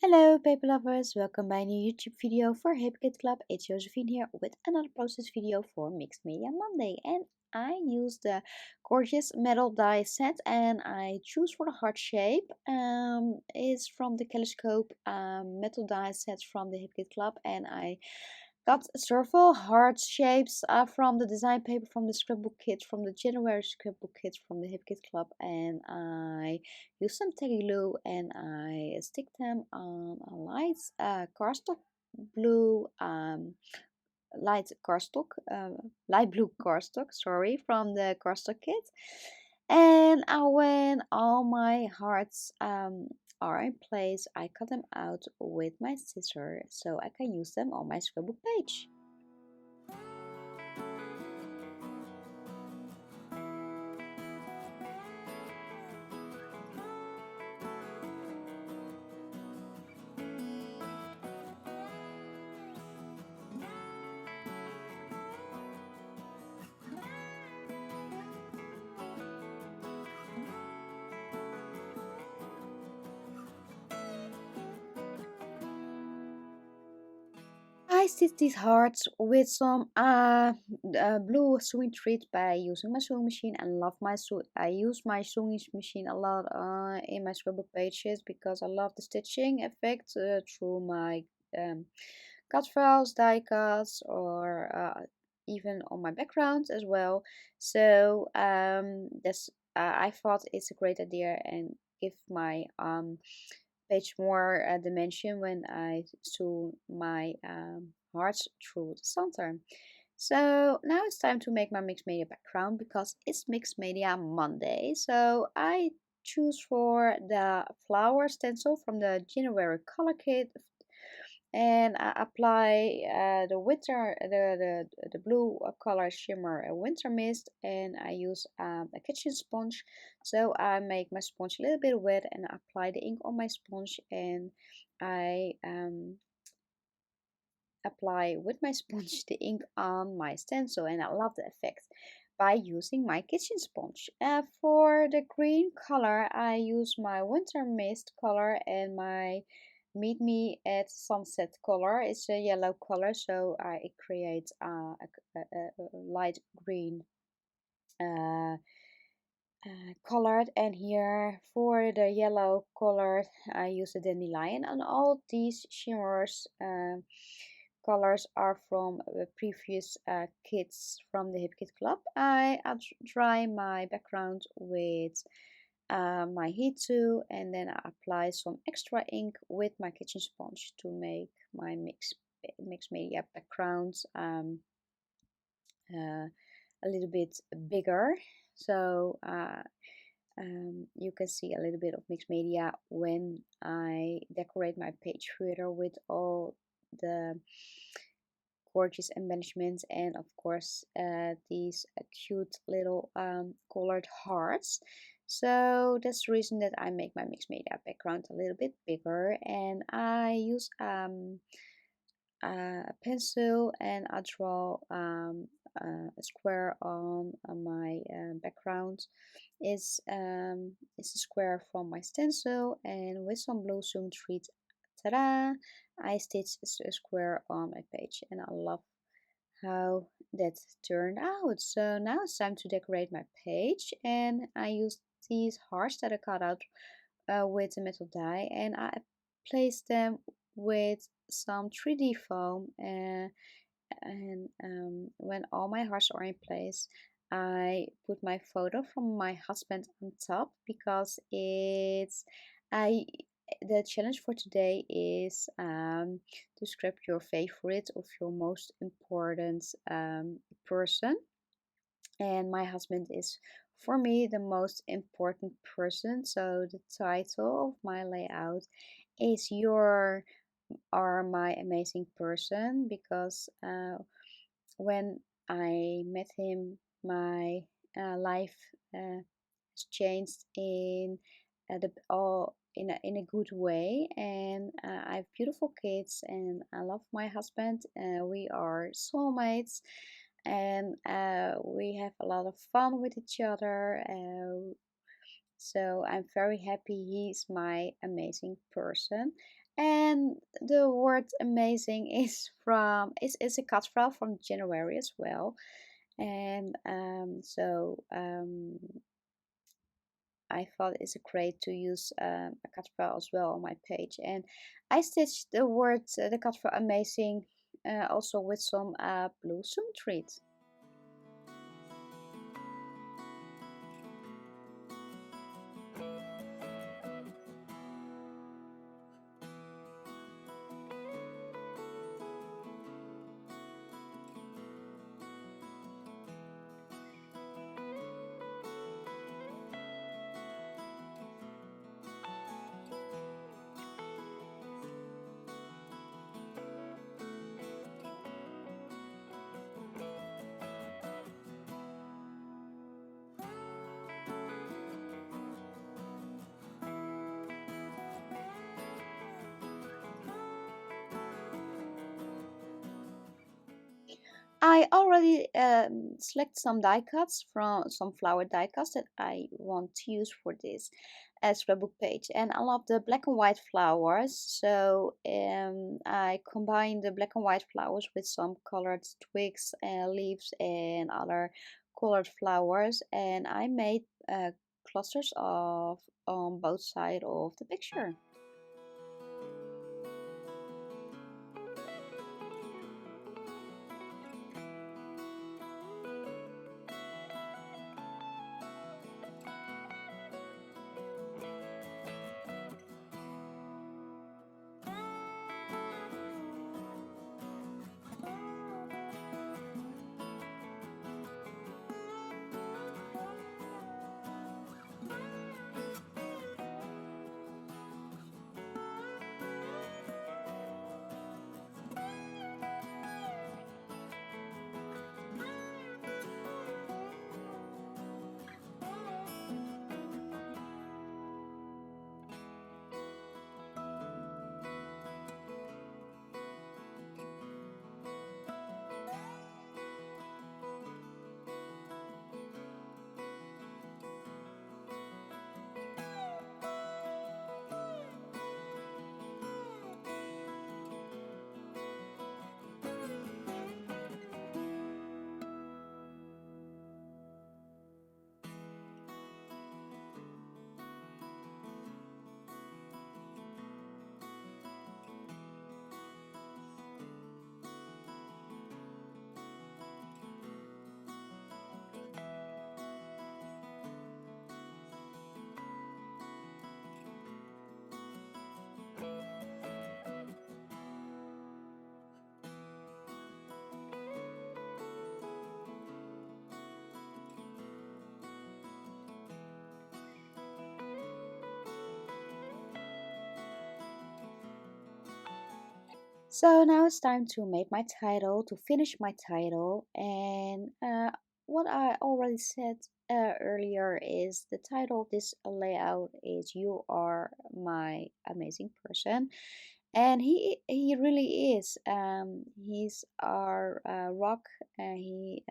Hello paper lovers, welcome by a new YouTube video for Hipkitclub. It's Josephine here with another process video for Mixed Media Monday, and I use the gorgeous metal die set and I choose for the heart shape. It's from the Telescope metal die set from the Hipkitclub, and I got several heart shapes from the design paper from the scrapbook kit, from the January scrapbook kit from the Hipkitclub, and I use some tacky glue and I stick them on a light cardstock blue light blue cardstock, sorry, from the cardstock kit. And when all my hearts are in place, I cut them out with my scissors so I can use them on my scrapbook page. I stitch these hearts with some blue sewing thread by using my sewing machine. I use my sewing machine a lot in my scrapbook pages because I love the stitching effect through my cut files, die cuts, or even on my background as well. So that's I thought it's a great idea and give my page more dimension when I sew my hearts through the center. So now it's time to make my mixed media background because it's Mixed Media Monday. So I choose for the flower stencil from the January color kit, and I apply the blue color shimmer winter mist, and I use a kitchen sponge. So I make my sponge a little bit wet and I apply the ink on my sponge, and I apply with my sponge the ink on my stencil, and I love the effect by using my kitchen sponge. For the green color, I use my winter mist color and my meet me at sunset color. It's a yellow color, so it creates a light green uh, colored. And here for the yellow color, I use a dandelion, and all these shimmers colors are from the previous kits from the Hipkitclub. I dry my background with my heat tool, and then I apply some extra ink with my kitchen sponge to make my mixed media background a little bit bigger. So you can see a little bit of mixed media when I decorate my page further with all the gorgeous embellishments, and of course these cute little colored hearts. So that's the reason that I make my mixed media background a little bit bigger, and I use a pencil and I draw a square on my background. Is a square from my stencil, and with some blue sewn thread, ta-da, I stitch a square on my page, and I love how that turned out. So now it's time to decorate my page, and I use these hearts that I cut out with a metal die, and I place them with some 3D foam, and when all my hearts are in place, I put my photo from my husband on top because it's I the challenge for today is to scrap your favorite of your most important person, and my husband is for me the most important person. So the title of my layout is your are my amazing person, because when I met him, my life has changed in the all in a good way, and I have beautiful kids, and I love my husband. We are soulmates, and we have a lot of fun with each other. So I'm very happy he's my amazing person. And the word amazing is from is a cut file from January as well. And I thought it's great to use a cut file as well on my page. And I stitched the word the cut file amazing also with some blue zoom thread. I already select some die cuts from some flower die cuts that I want to use for this scrapbook page, and I love the black and white flowers, so I combine the black and white flowers with some colored twigs and leaves and other colored flowers, and I made clusters of on both sides of the picture. So now it's time to make my title, to finish my title. And what I already said earlier is the title of this layout is "You Are My Amazing Person," and he really is. He's our rock, and he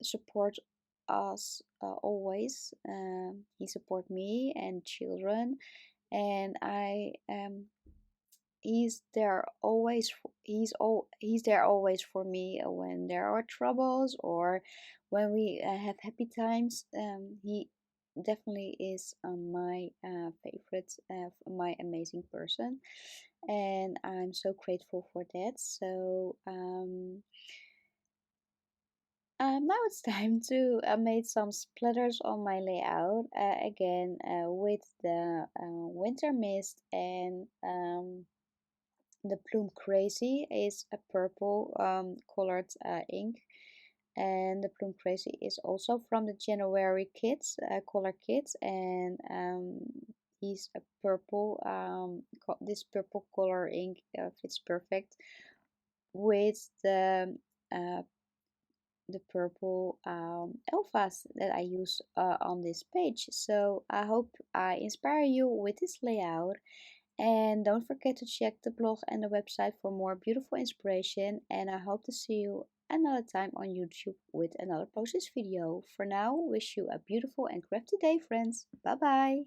supports us always. He support me and children, and he's there always for me when there are troubles or when we have happy times. He definitely is my favorite, my amazing person, and I'm so grateful for that. So now it's time to make some splatters on my layout again with the winter mist and the Plume Crazy is a purple colored ink, and the Plume Crazy is also from the January kits, color kits, and he's a purple. This purple color ink fits perfect with uh, the purple elfas that I use on this page. So I hope I inspire you with this layout. And don't forget to check the blog and the website for more beautiful inspiration. And I hope to see you another time on YouTube with another process video. For now, wish you a beautiful and crafty day, friends. Bye bye.